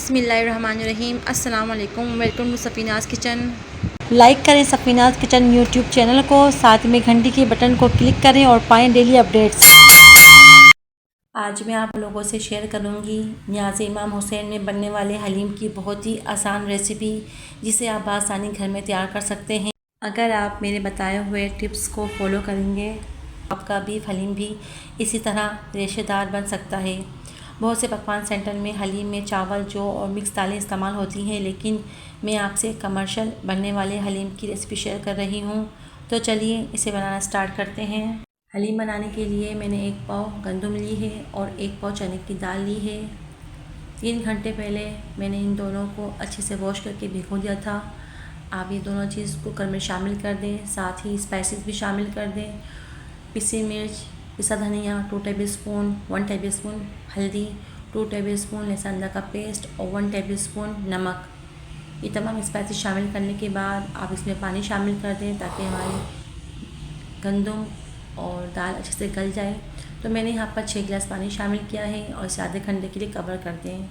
बिस्मिल्लाहिर्रहमानिर्रहीम। अस्सलाम वालेकुम। Welcome to Safinaz kitchen. Like करें सफ़ीनाज़ किचन यूट्यूब चैनल को, साथ में घंटी के बटन को क्लिक करें और पाएँ डेली अपडेट्स। आज मैं आप लोगों से शेयर करूंगी नियाज़ इमाम हुसैन में बनने वाले हलीम की बहुत ही आसान रेसिपी, जिसे आप बआसानी घर में तैयार कर सकते हैं। अगर आप मेरे बताए हुए टिप्स को फॉलो करेंगे, आपका बीफ हलीम भी इसी तरह रेशेदार बन सकता है। बहुत से पकवान सेंटर में हलीम में चावल, जौ और मिक्स दालें इस्तेमाल होती हैं, लेकिन मैं आपसे कमर्शियल बनने वाले हलीम की रेसिपी शेयर कर रही हूँ। तो चलिए इसे बनाना स्टार्ट करते हैं। हलीम बनाने के लिए मैंने 1 पाव गंदम ली है और 1 पाव चने की दाल ली है। 3 घंटे पहले मैंने इन दोनों को अच्छे से वॉश करके भिगो दिया था। आप ये दोनों चीज़ कुकर में शामिल कर दें, साथ ही स्पाइसेस भी शामिल कर दें। पिसी मिर्च, पिसा धनिया 2 टेबलस्पून, 1 टेबलस्पून हल्दी, 2 टेबलस्पून लहसुन अदरक का पेस्ट और 1 टेबलस्पून नमक। ये तमाम स्पाइसेस शामिल करने के बाद आप इसमें पानी शामिल कर दें, ताकि हमारी गंदम और दाल अच्छे से गल जाए। तो मैंने यहाँ पर 6 गिलास पानी शामिल किया है और इसे आधे घंटे के लिए कवर कर दें।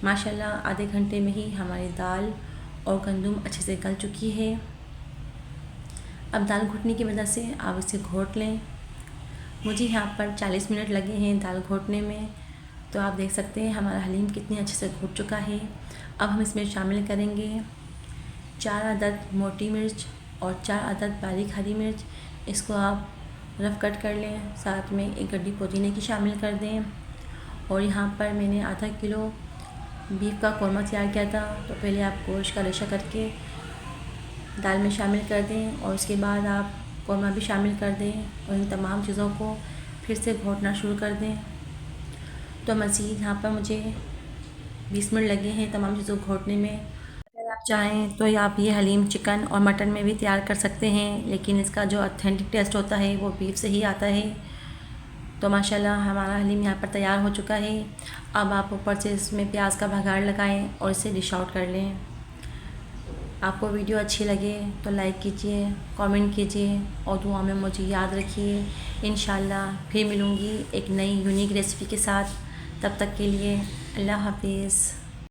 माशाल्लाह आधे घंटे में ही हमारी दाल और गंदम अच्छे से गल चुकी है। अब दाल घुटने की वजह से आप इसे घोट लें। मुझे यहाँ पर 40 मिनट लगे हैं दाल घोटने में। तो आप देख सकते हैं हमारा हलीम कितनी अच्छे से घुट चुका है। अब हम इसमें शामिल करेंगे 4 अदद मोटी मिर्च और 4 अदद बारीक हरी मिर्च। इसको आप रफ़ कट कर लें। साथ में 1 गड्डी पुदीने की शामिल कर दें। और यहाँ पर मैंने आधा किलो बीफ का कौरमा तैयार किया था। तो पहले आप गोश्त का रेशा करके दाल में शामिल कर दें और उसके बाद आप कौरमा भी शामिल कर दें और इन तमाम चीज़ों को फिर से घोटना शुरू कर दें। तो मज़ीद यहाँ पर मुझे 20 मिनट लगे हैं तमाम चीज़ों को घोटने में। अगर आप चाहें तो आप ये हलीम चिकन और मटन में भी तैयार कर सकते हैं, लेकिन इसका जो ऑथेंटिक टेस्ट होता है वो बीफ से ही आता है। तो माशाल्लाह हमारा हलीम यहाँ पर तैयार हो चुका है। अब आप ऊपर से इसमें प्याज का भगाड़ लगाएं और इसे डिश आउट कर लें। आपको वीडियो अच्छी लगे तो लाइक कीजिए, कमेंट कीजिए और दुआ में मुझे याद रखिए। इंशाल्लाह फिर मिलूँगी एक नई यूनिक रेसिपी के साथ। तब तक के लिए अल्लाह हाफिज़।